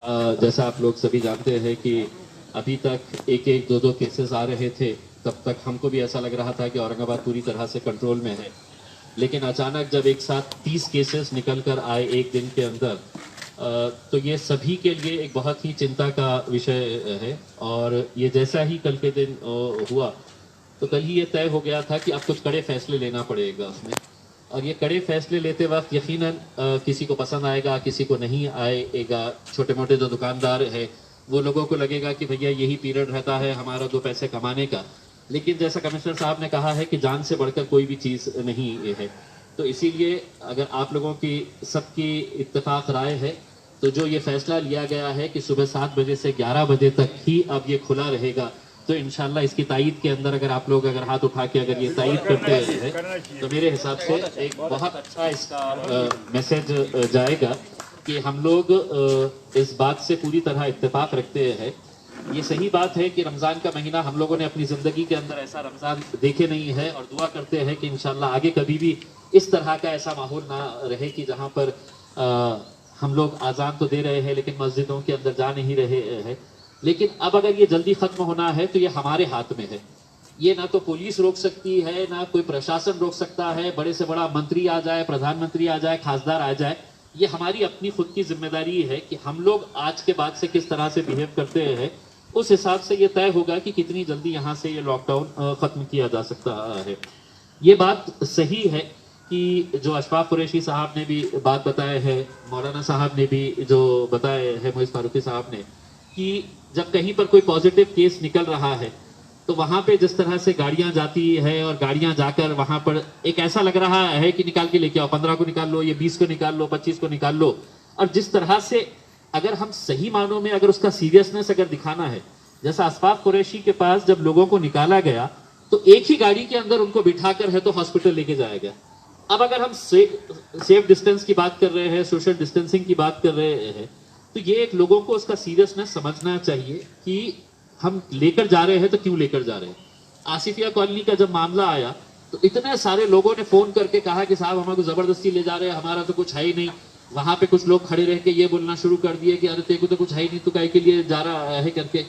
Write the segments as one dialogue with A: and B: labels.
A: जैसा आप लोग सभी जानते हैं कि अभी तक एक एक दो दो केसेस आ रहे थे, तब तक हमको भी ऐसा लग रहा था कि औरंगाबाद पूरी तरह से कंट्रोल में है। लेकिन अचानक जब एक साथ 30 केसेस निकल कर आए एक दिन के अंदर, तो ये सभी के लिए एक बहुत ही चिंता का विषय है। और ये जैसा ही कल के दिन हुआ, तो कल ही ये तय हो गया था कि अब कुछ कड़े फैसले लेना पड़ेगा उसमें। और ये कड़े फैसले लेते वक्त यकीनन किसी को पसंद आएगा, किसी को नहीं आएगा। छोटे मोटे जो दुकानदार है वो लोगों को लगेगा कि भैया यही पीरियड रहता है हमारा 2 पैसे कमाने का। लेकिन जैसा कमिश्नर साहब ने कहा है कि जान से बढ़कर कोई भी चीज़ नहीं है। तो इसीलिए अगर आप लोगों की सबकी इत्तेफाक राय है, तो जो ये फैसला लिया गया है कि सुबह 7 बजे से 11 बजे तक ही अब ये खुला रहेगा, तो इंशाल्लाह इसकी तायीद के अंदर अगर आप लोग अगर हाथ उठा के अगर ये तायीद करते हैं तो मेरे हिसाब से एक बहुत अच्छा इसका मैसेज जाएगा कि हम लोग इस बात से पूरी तरह इत्तेफाक रखते हैं। ये सही बात है कि रमज़ान का महीना हम लोगों ने अपनी ज़िंदगी के अंदर ऐसा रमज़ान देखे नहीं है, और दुआ करते हैं कि इंशाल्लाह आगे कभी भी इस तरह का ऐसा माहौल ना रहे कि जहाँ पर हम लोग आज़ान तो दे रहे हैं लेकिन मस्जिदों के अंदर जा नहीं रहे हैं। लेकिन अब अगर ये जल्दी खत्म होना है तो ये हमारे हाथ में है। ये ना तो पुलिस रोक सकती है, ना कोई प्रशासन रोक सकता है। बड़े से बड़ा मंत्री आ जाए, प्रधानमंत्री आ जाए, खासदार आ जाए, ये हमारी अपनी खुद की जिम्मेदारी है कि हम लोग आज के बाद से किस तरह से बिहेव करते हैं। उस हिसाब से ये तय होगा कि कितनी जल्दी यहाँ से ये लॉकडाउन खत्म किया जा सकता है। ये बात सही है कि जो अशफाक कुरैशी साहब ने भी बात बताए है, मौलाना साहब ने भी जो बताए है, मोइज़ फारूकी साहब ने, कि जब कहीं पर कोई पॉजिटिव केस निकल रहा है तो वहां पे जिस तरह से गाड़ियां जाती है और गाड़ियां जाकर वहां पर एक ऐसा लग रहा है कि निकाल के लेके आओ, 15 को निकाल लो, ये 20 को निकाल लो, 25 को निकाल लो। और जिस तरह से अगर हम सही मानों में अगर उसका सीरियसनेस अगर दिखाना है, जैसा अशफाक कुरैशी के पास जब लोगों को निकाला गया तो एक ही गाड़ी के अंदर उनको बिठाकर है तो हॉस्पिटल लेके जाया गया। अब अगर हम सेफ डिस्टेंस की बात कर रहे हैं, सोशल डिस्टेंसिंग की बात कर रहे हैं, तो ये एक लोगों को उसका सीरियसनेस समझना चाहिए कि हम लेकर जा रहे हैं तो क्यों लेकर जा रहे हैं। आसिफिया कॉलोनी का जब मामला आया तो इतने सारे लोगों ने फोन करके कहा कि साहब हमारे को जबरदस्ती ले जा रहे हैं, हमारा तो कुछ है ही नहीं। वहां पे कुछ लोग खड़े रह के ये बोलना शुरू कर दिए कि अरे तेरे को तो कुछ है ही नहीं, तो काहे के लिए जा रहा है करके।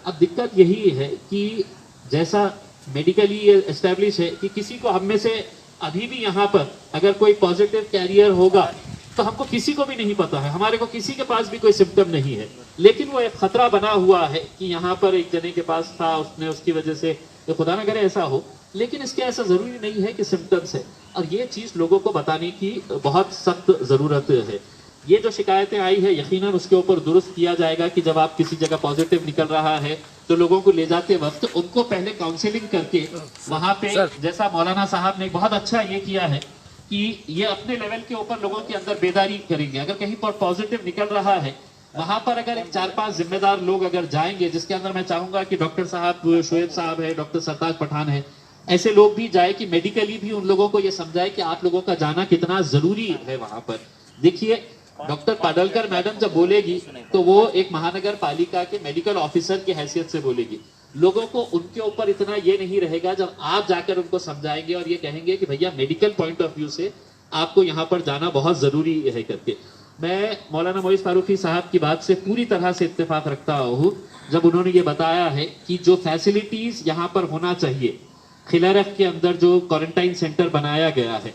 A: अब दिक्कत यही है कि जैसा मेडिकली ये एस्टेब्लिश है कि किसी को हम में से अभी भी यहाँ पर अगर कोई पॉजिटिव कैरियर होगा तो हमको किसी को भी नहीं पता है, हमारे को किसी के पास भी कोई सिम्टम नहीं है। लेकिन वो एक खतरा बना हुआ है कि यहाँ पर एक जने के पास था, उसने उसकी वजह से, तो खुदा न करे ऐसा हो, लेकिन इसके ऐसा जरूरी नहीं है कि सिम्टम्स है। और ये चीज लोगों को बताने की बहुत सख्त जरूरत है। ये जो शिकायतें आई है यकीनन उसके ऊपर दुरुस्त किया जाएगा कि जब आप किसी जगह पॉजिटिव निकल रहा है तो लोगों को ले जाते वक्त उनको पहले काउंसलिंग करके वहां पे, जैसा मौलाना साहब ने बहुत अच्छा ये किया है कि ये अपने लेवल के ऊपर लोगों के अंदर बेदारी करेंगे। अगर कहीं पर पॉजिटिव निकल रहा है वहां पर अगर 4-5 जिम्मेदार लोग अगर जाएंगे, जिसके अंदर मैं चाहूंगा कि डॉक्टर साहब, शोएब साहब है, डॉक्टर सरताज पठान है, ऐसे लोग भी जाए कि मेडिकली भी उन लोगों को ये समझाए कि आप लोगों का जाना कितना जरूरी है वहां पर। देखिए, डॉक्टर पाडलकर मैडम जब बोलेगी तो वो एक महानगर पालिका के मेडिकल ऑफिसर की हैसियत से बोलेगी। लोगों को उनके ऊपर इतना ये नहीं रहेगा जब आप जाकर उनको समझाएंगे और ये कहेंगे कि भैया मेडिकल पॉइंट ऑफ व्यू से आपको यहाँ पर जाना बहुत जरूरी है करके। मैं मौलाना मोइज़ फारूकी साहब की बात से पूरी तरह से इत्तेफाक रखता हूँ जब उन्होंने ये बताया है कि जो फैसिलिटीज यहाँ पर होना चाहिए, खिलारख के अंदर जो क्वारंटाइन सेंटर बनाया गया है,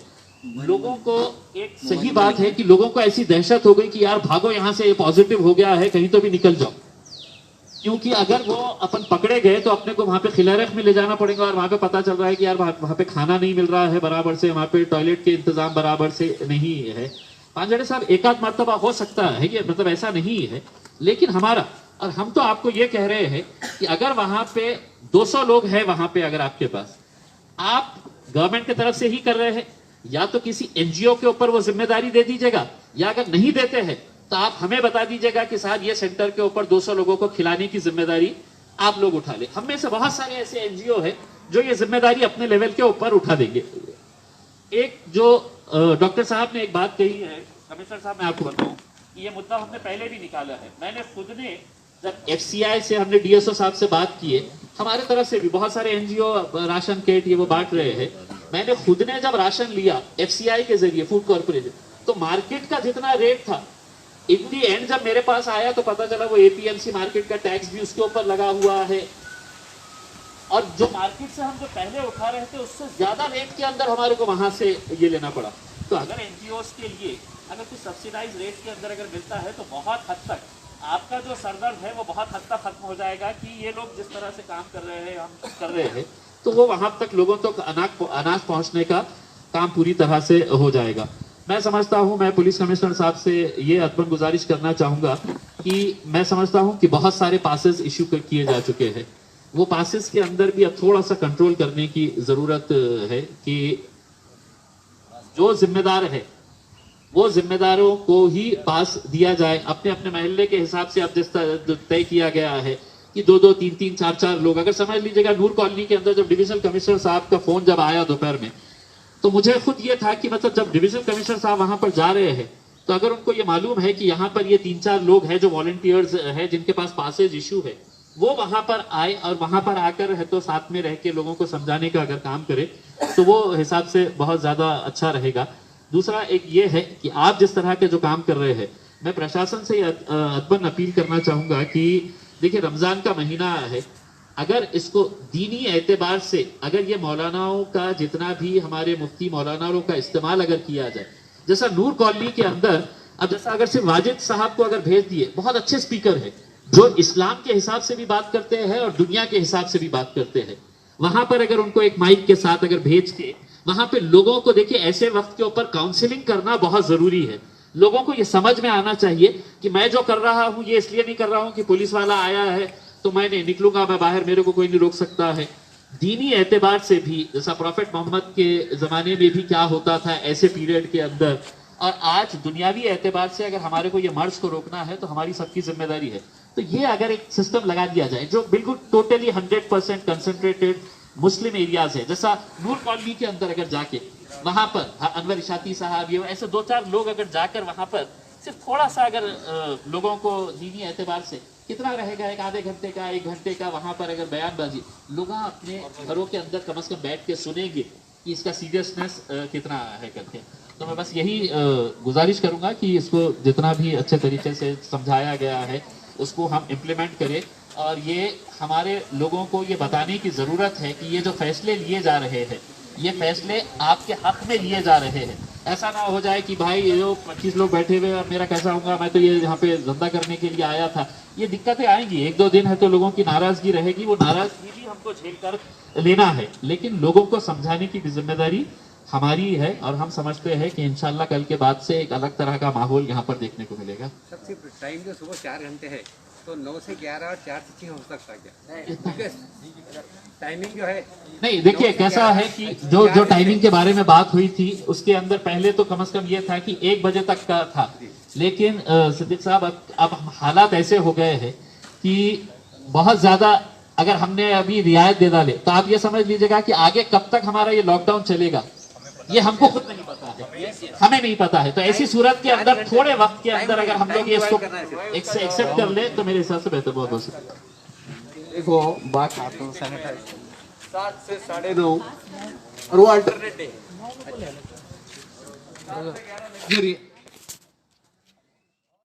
A: लोगों को एक सही बात है कि लोगों को ऐसी दहशत हो गई कि यार भागो यहाँ से, पॉजिटिव हो गया है, कहीं तो भी निकल जाओ। क्योंकि अगर वो अपन पकड़े गए तो अपने को वहां पे खिलारख में ले जाना पड़ेगा और वहां पे पता चल रहा है कि यार वहां पे खाना नहीं मिल रहा है बराबर से, वहां पे टॉयलेट के इंतजाम बराबर से नहीं है। पांजड़े साहब, एक आध मर्तबा हो सकता है, ये मतलब ऐसा नहीं है, लेकिन हमारा, और हम तो आपको ये कह रहे हैं कि अगर वहां पे 200 लोग हैं वहां पे, अगर आपके पास, आप गवर्नमेंट की तरफ से ही कर रहे हैं, या तो किसी एनजीओ के ऊपर वो जिम्मेदारी दे दीजिएगा, या अगर नहीं देते हैं तो आप हमें बता दीजिएगा कि साहब ये सेंटर के ऊपर 200 लोगों को खिलाने की जिम्मेदारी आप लोग उठा ले। हम में से बहुत सारे ऐसे एनजीओ है जो ये जिम्मेदारी अपने लेवल के ऊपर उठा देंगे। एक जो डॉक्टर साहब ने एक बात कही है, कमिश्नर साहब, मैं आपको बताऊं, ये मुद्दा हमने पहले भी निकाला है। मैंने खुद ने जब एफसीआई से हमने डीएसओ साहब से बात की है, हमारे तरफ से भी बहुत सारे एनजीओ राशन किट ये वो बांट रहे हैं, मैंने खुद ने जब राशन लिया एफसीआई के जरिए, फूड कॉर्पोरेशन, तो मार्केट का जितना रेट था इन दी एंड जब मेरे पास आया तो पता चला वो एपीएमसी मार्केट का टैक्स भी उसके ऊपर लगा हुआ है, और जो मार्केट से हम जो पहले उठा रहे थे उससे ज्यादा रेट के अंदर हमारे को वहां से ये लेना पड़ा। तो अगर एनजीओस के लिए अगर कुछ सब्सिडाइज रेट के अंदर अगर मिलता है तो बहुत हद तक आपका जो सरदर्द है वो बहुत हद तक खत्म हो जाएगा कि ये लोग जिस तरह से काम कर रहे हैं, हम कर रहे हैं, तो वो वहां तक लोगों तक अनाज पहुंचने का काम पूरी तरह से हो जाएगा। मैं समझता हूं, मैं पुलिस कमिश्नर साहब से ये अदबन गुजारिश करना चाहूंगा कि मैं समझता हूं कि बहुत सारे पासेस इशू किए जा चुके हैं, वो पासेस के अंदर भी अब थोड़ा सा कंट्रोल करने की जरूरत है कि जो जिम्मेदार है वो जिम्मेदारों को ही पास दिया जाए अपने अपने महल्ले के हिसाब से। अब जिस तय किया गया है कि 2-2, 3-3, 4-4 लोग, अगर समझ लीजिएगा नूर कॉलोनी के अंदर जब डिविजनल कमिश्नर साहब का फोन जब आया दोपहर में, तो मुझे खुद ये था कि मतलब जब डिविजनल कमिश्नर साहब वहां पर जा रहे हैं तो अगर उनको ये मालूम है कि यहाँ पर ये 3-4 लोग हैं जो वॉलंटियर्स हैं जिनके पास पासेज इशू है, वो वहां पर आए और वहां पर आकर है तो साथ में रह के लोगों को समझाने का अगर काम करे तो वो हिसाब से बहुत ज्यादा अच्छा रहेगा। दूसरा एक ये है कि आप जिस तरह के जो काम कर रहे हैं, मैं प्रशासन से अदबन अपील करना चाहूंगा कि देखिए रमजान का महीना है, अगर इसको दीनी एतबार से अगर ये मौलानाओं का जितना भी हमारे मुफ्ती मौलानाओं का इस्तेमाल अगर किया जाए, जैसा नूर कॉलोनी के अंदर अब जैसा अगर सिर्फ वाजिद साहब को अगर भेज दिए, बहुत अच्छे स्पीकर है जो इस्लाम के हिसाब से भी बात करते हैं और दुनिया के हिसाब से भी बात करते हैं, वहां पर अगर उनको एक माइक के साथ अगर भेज के वहां पे लोगों को देखिए ऐसे वक्त के ऊपर काउंसलिंग करना बहुत जरूरी है। लोगों को ये समझ में आना चाहिए कि मैं जो कर रहा हूं ये इसलिए नहीं कर रहा हूं कि पुलिस वाला आया है तो मैं नहीं निकलूंगा, मैं बाहर, मेरे को कोई नहीं रोक सकता है। दीनी एतबार से भी जैसा प्रॉफेट मोहम्मद के जमाने में भी क्या होता था ऐसे पीरियड के अंदर, और आज दुनियावी एतबार से अगर हमारे को ये मर्ज को रोकना है तो हमारी सबकी जिम्मेदारी है। तो ये अगर एक सिस्टम लगा दिया जाए जो बिल्कुल टोटली 100% कंसंट्रेटेड मुस्लिम एरियाज है, जैसा नूर कॉलोनी के अंदर अगर जाके वहां पर अनवर इशाती साहब ये ऐसे 2-4 लोग अगर जाकर वहां पर सिर्फ थोड़ा सा अगर लोगों को दीनी एतबार से कितना रहेगा, एक आधे घंटे का, 1 घंटे का वहां पर अगर बयानबाजी लोग अपने घरों के अंदर कम से कम बैठ के सुनेंगे कि इसका सीरियसनेस कितना है करके। तो मैं बस यही गुजारिश करूंगा कि इसको जितना भी अच्छे तरीके से समझाया गया है उसको हम इम्प्लीमेंट करें, और ये हमारे लोगों को ये बताने की जरूरत है कि ये जो फैसले लिए जा रहे हैं ये फैसले आपके हक में लिए जा रहे हैं। ऐसा ना हो जाए कि भाई ये जो 25 लोग बैठे हुए हैं मेरा कैसा होगा, मैं तो ये यहाँ पे धंधा करने के लिए आया था। ये दिक्कतें आएंगी, 1-2 दिन है तो लोगों की नाराजगी रहेगी, वो नाराजगी भी हमको झेल कर लेना है, लेकिन लोगों को समझाने की भी जिम्मेदारी हमारी है। और हम समझते हैं कि इंशाल्लाह कल के बाद से एक अलग तरह का माहौल यहाँ पर देखने को मिलेगा।
B: सबसे टाइम जो सुबह 4 घंटे है तो 9 से 11 और 4 से 6 हो सकता क्या? टाइमिंग जो है
A: नहीं, देखिए कैसा है कि जो टाइमिंग के बारे में बात हुई थी उसके अंदर पहले तो कम से कम ये था कि 1 बजे तक का था, लेकिन सिद्दीक साहब अब हालात ऐसे हो गए हैं कि बहुत ज्यादा अगर हमने अभी रियायत दे डाले तो आप ये समझ लीजिएगा कि आगे कब तक हमारा ये लॉकडाउन चलेगा ये हमको खुद नहीं पता है, हमें नहीं पता है। तो ऐसी सूरत के अंदर थोड़े वक्त के अंदर अगर हम लोग ये इसको एक्सेप्ट कर ले तो मेरे हिसाब से बेहतर बहुत हो सकता है।
C: देखो बात आता हूँ, सैनिटाइजर 7 से 9:30 और वो अल्टरनेट है।